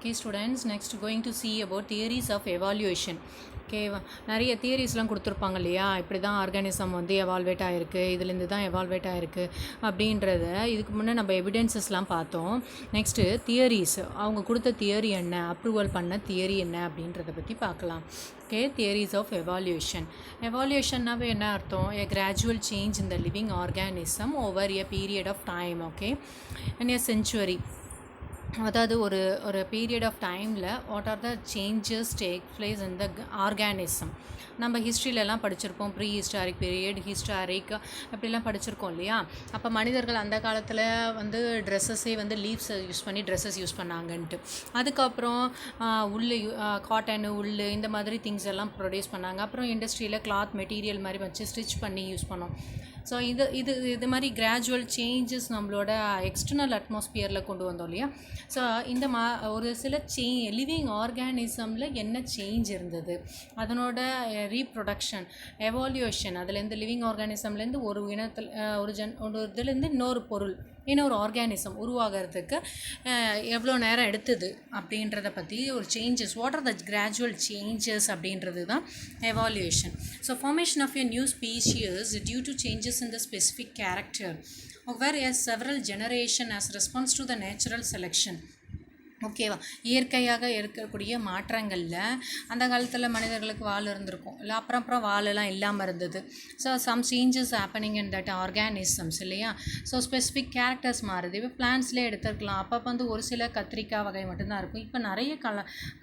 Okay students, next going to see about theories of evaluation. ஓகேவா, நிறைய தியரிஸ்லாம் கொடுத்துருப்பாங்க இல்லையா, இப்படி தான் ஆர்கானிசம் வந்து எவால்வேட் ஆகிருக்கு, இதுலேருந்து தான் எவால்வேட் ஆகிருக்கு அப்படின்றத இதுக்கு முன்னே நம்ம எவிடென்சஸ்லாம் பார்த்தோம். நெக்ஸ்ட்டு தியரிஸ், அவங்க கொடுத்த தியரி என்ன, அப்ரூவல் பண்ண தியரி என்ன அப்படின்றத பற்றி பார்க்கலாம். Okay, theories of evolution. எவால்யூஷன்னாவே என்ன அர்த்தம்? A gradual change in the living organism over a period of time. Okay, in a century, அதாவது ஒரு பீரியட் ஆஃப் டைமில் what are the changes take place in the organism. நம்ம ஹிஸ்ட்ரியிலலாம் படிச்சிருப்போம், pre historic period, historic அப்படிலாம் படிச்சிருக்கோம் இல்லையா. அப்போ மனிதர்கள் அந்த காலத்தில் வந்து ட்ரெஸ்ஸஸே வந்து லீவ்ஸை யூஸ் பண்ணி ட்ரெஸ்ஸஸ் யூஸ் பண்ணாங்கன்ட்டு. அதுக்கப்புறம் உள் காட்டனு, உள் இந்த மாதிரி திங்ஸ் எல்லாம் ப்ரொடியூஸ் பண்ணாங்க. அப்புறம் இண்டஸ்ட்ரியில் கிளாத் மெட்டீரியல் மாதிரி வச்சு ஸ்டிச் பண்ணி யூஸ் பண்ணோம். ஸோ இது மாதிரி கிராஜுவல் சேஞ்சஸ் நம்மளோட எக்ஸ்டர்னல் அட்மாஸ்பியரில் கொண்டு வந்தோம் இல்லையா. ஸோ இந்த ஒரு சில லிவிங் ஆர்கானிசமில் என்ன சேஞ்ச் இருந்தது, அதனோட ரீப்ரொடக்ஷன், எவால்யூஷன், அதுலேருந்து லிவிங் ஆர்கானிசம்லேருந்து ஒரு இனத்தில் ஒரு இதுலேருந்து இன்னொரு ஆர்கானிசம் உருவாகிறதுக்கு எவ்வளோ நேரம் எடுத்தது அப்படின்றத பற்றி ஒரு changes, what are the gradual changes அப்படின்றது தான் evolution. So formation of a new species due to changes in the specific character whereas several generation as response to the natural selection. ஓகேவா, இயற்கையாக இருக்கக்கூடிய மாற்றங்களில் அந்த காலத்தில் மனிதர்களுக்கு வால் இருந்திருக்கும் இல்லை, அப்புறம் வாலெல்லாம் இல்லாமல் இருந்தது. So some changes happening in that organisms இல்லையா. ஸோ ஸ்பெசிஃபிக் கேரக்டர்ஸ் மாறுது. இப்போ பிளான்ட்ஸ்லேயே எடுத்துருக்கலாம். அப்போ வந்து ஒரு சில கத்திரிக்காய் வகை மட்டும்தான் இருக்கும். இப்போ நிறைய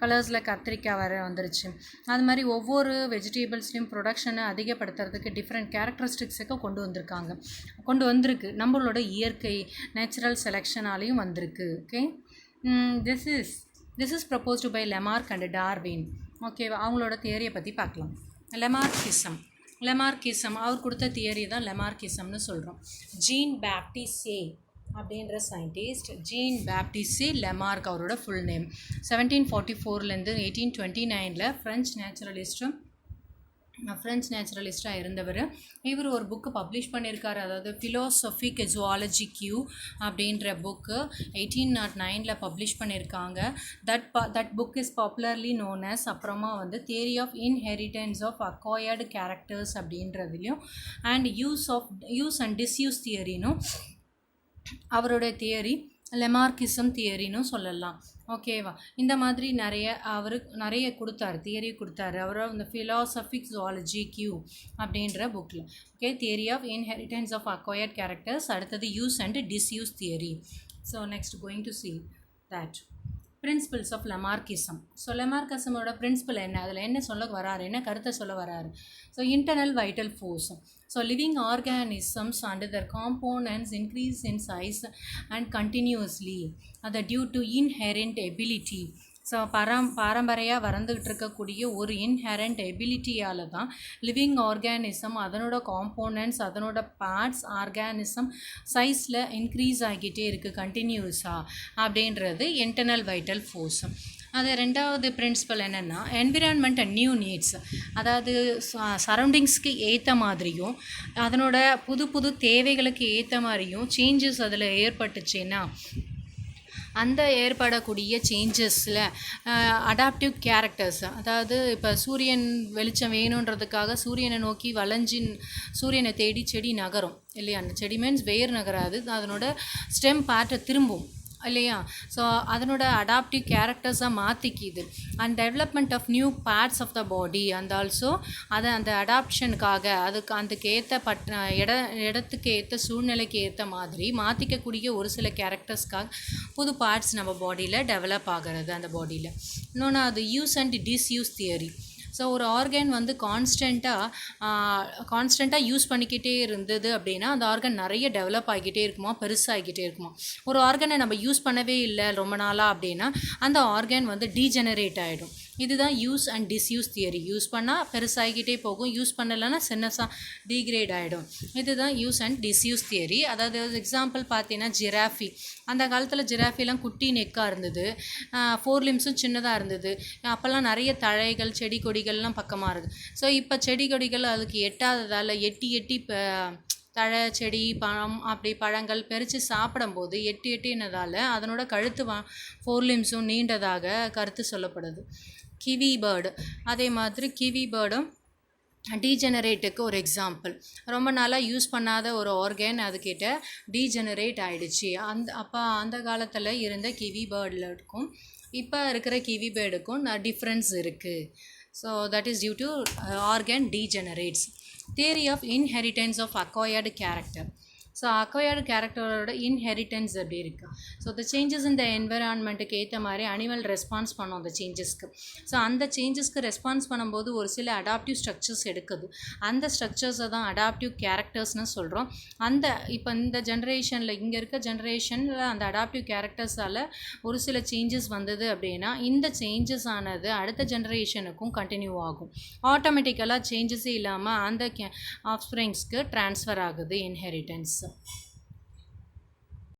கலர்ஸில் கத்திரிக்காய் வர வந்துருச்சு. அது மாதிரி ஒவ்வொரு வெஜிடபிள்ஸ்லையும் ப்ரொடக்ஷனை அதிகப்படுத்துறதுக்கு டிஃப்ரெண்ட் கேரக்டரிஸ்டிக்ஸுக்கு கொண்டு வந்திருக்கு. நம்மளோட இயற்கை நேச்சுரல் செலெக்ஷனாலையும் வந்திருக்கு. Okay, this is proposed by Lamarck and Darwin. ஓகேவா, அவங்களோட தியரியை பற்றி பார்க்கலாம். லெமார்க்கிசம் அவர் கொடுத்த தியரி தான் லெமார்க்கிசம்னு சொல்கிறோம். ஜீன் பேப்டிஸே அப்படின்ற சயின்டிஸ்ட், ஜீன் பேப்டிஸே லெமார்க் அவரோட ஃபுல் நேம். 1744 1829 ஃப்ரெஞ்ச் நேச்சுரலிஸ்டாக இருந்தவர். இவர் ஒரு புக்கு பப்ளிஷ் பண்ணியிருக்காரு, அதாவது ஃபிலோசபிக் ஜுவாலஜி கியூ அப்படின்ற புக்கு 1809 பப்ளிஷ் பண்ணியிருக்காங்க. That book is popularly known as, அப்புறமா வந்து theory of inheritance of acquired characters அப்படின்றதுலையும் அண்ட் யூஸ் அண்ட் டிஸ்யூஸ் தியரினும் அவரோட தியரி லெமார்க்கிசம் தியரின்னு சொல்லலாம். ஓகேவா, இந்த மாதிரி நிறைய தியரி கொடுத்தாரு அவர் இந்த ஃபிலாசபிக் ஜுவாலஜி கியூ அப்படின்ற புக்கில். Okay, theory of inheritance of acquired characters, அடுத்தது use and disuse theory. So next going to see that principles of Lamarckism. So லெமார்க்கிசமோட பிரின்சிபல் என்ன, அதில் என்ன கருத்தை சொல்ல வராரு. So internal vital force. So living organisms and their components increase in size and continuously due to inherent ability. So பாரம்பரையாக வளர்ந்துக்கிட்டு இருக்கக்கூடிய ஒரு இன்ஹெரண்ட் எபிலிட்டியால் தான் லிவிங் ஆர்கானிசம், அதனோட காம்போனன்ட்ஸ், அதனோட பார்ட்ஸ், ஆர்கானிசம் சைஸில் இன்க்ரீஸ் ஆகிக்கிட்டே இருக்குது கண்டினியூஸாக அப்படின்றது இன்டர்னல் வைட்டல் ஃபோர்ஸ். அது ரெண்டாவது பிரின்சிபல் என்னென்னா என்விரான்மெண்ட் அண்ட் நியூ நீட்ஸ், அதாவது சரௌண்டிங்ஸ்க்கு ஏற்ற மாதிரியும் அதனோட புது தேவைகளுக்கு ஏற்ற மாதிரியும் சேஞ்சஸ் அதில் ஏற்பட்டுச்சுன்னா அந்த ஏற்படக்கூடிய சேஞ்சஸில் அடாப்டிவ் கேரக்டர்ஸ், அதாவது இப்போ சூரியன் வெளிச்சம் வேணுன்றதுக்காக சூரியனை நோக்கி சூரியனை தேடி செடி நகரும் இல்லையா. அந்த செடி மீன்ஸ் வேர் நகராது, அதனோட ஸ்டெம் பார்ட்டை திரும்பும் இல்லையா. ஸோ அதனோட அடாப்டிவ் கேரக்டர்ஸாக மாற்றிக்கிது. And development of new parts of the body and also அந்த அடாப்ஷனுக்காக அதுக்கு ஏற்ற இடத்துக்கு ஏற்ற சூழ்நிலைக்கு ஏற்ற மாதிரி மாற்றிக்கக்கூடிய ஒரு சில கேரக்டர்ஸ்க்காக புது பார்ட்ஸ் நம்ம பாடியில் டெவலப் ஆகிறது. அந்த பாடியில் இன்னொன்று அது use and disuse theory. So ஒரு ஆர்கன் வந்து கான்ஸ்டண்ட்டாக யூஸ் பண்ணிக்கிட்டே இருந்தது அப்படின்னா அந்த ஆர்கன் நிறைய டெவலப் ஆகிக்கிட்டே இருக்குமா, பெருசாகிக்கிட்டே இருக்குமா. ஒரு ஆர்கனை நம்ம யூஸ் பண்ணவே இல்லை ரொம்ப நாளாக அப்படின்னா அந்த ஆர்கன் வந்து டீஜெனரேட் ஆகிடும். இதுதான் use and disuse theory. Use பண்ணால் பெருசாகிக்கிட்டே போகும், யூஸ் பண்ணலைன்னா சின்னஸாக டீக்ரேட் ஆகிடும். இதுதான் யூஸ் அண்ட் டிஸ்யூஸ் தியரி. அதாவது எக்ஸாம்பிள் பார்த்தீங்கன்னா ஜிராஃபி. அந்த காலத்தில் ஜிராஃபிலாம் குட்டி நெக்காக இருந்தது, 4 லிம்ஸும் சின்னதாக இருந்தது. அப்போல்லாம் நிறைய தழைகள் செடி கொடிகள்லாம் பக்கமாக இருக்குது. ஸோ இப்போ செடி கொடிகள் அதுக்கு எட்டாததால் எட்டி தழை செடி பழம் அப்படி பழங்கள் பறித்து சாப்பிடும்போது எட்டு எட்டினதால் அதனோட கழுத்து ஃபோர் லிம்ஸும் நீண்டதாக கருத்து சொல்லப்படுது. கிவி பேர்டு, அதே மாதிரி கிவி பேர்டும் டீஜெனரேட்டுக்கு ஒரு எக்ஸாம்பிள். ரொம்ப நாளாக யூஸ் பண்ணாத ஒரு ஆர்கன் அதுக்கிட்ட டீஜெனரேட் ஆகிடுச்சு. அந்த காலத்தில் இருந்த கிவி பேர்டுக்கும் இப்போ இருக்கிற கிவி பேர்டுக்கும் டிஃப்ரென்ஸ் இருக்குது. So that is due to organ degenerates. Theory of inheritance of acquired character. So acquired கேரக்டரோட இன்ஹெரிட்டன்ஸ் எப்படி இருக்குது. ஸோ த சேஞ்சஸ் இந்த என்விரான்மெண்ட்டுக்கு ஏற்ற மாதிரி அனிமல் ரெஸ்பான்ஸ் பண்ணும் அந்த சேஞ்சஸ்க்கு. ஸோ அந்த சேஞ்சஸ்க்கு ரெஸ்பான்ஸ் பண்ணும்போது ஒரு சில அடாப்டிவ் ஸ்ட்ரக்சர்ஸ் எடுக்குது. அந்த ஸ்ட்ரக்சர்ஸை தான் அடாப்டிவ் கேரக்டர்ஸ்னு சொல்கிறோம். இப்போ இந்த ஜென்ரேஷனில் இங்கே இருக்க ஜென்ரேஷனில் அந்த அடாப்டிவ் கேரக்டர்ஸால் ஒரு சில சேஞ்சஸ் வந்தது அப்படின்னா இந்த சேஞ்சஸ் ஆனது அடுத்த ஜென்ரேஷனுக்கும் கண்டினியூ ஆகும். ஆட்டோமேட்டிக்கலாக சேஞ்சஸே இல்லாமல் அந்த ஆஃப்ஸ்ப்ரிங்ஸ்க்கு ட்ரான்ஸ்ஃபர் ஆகுது இன்ஹெரிட்டன்ஸ்.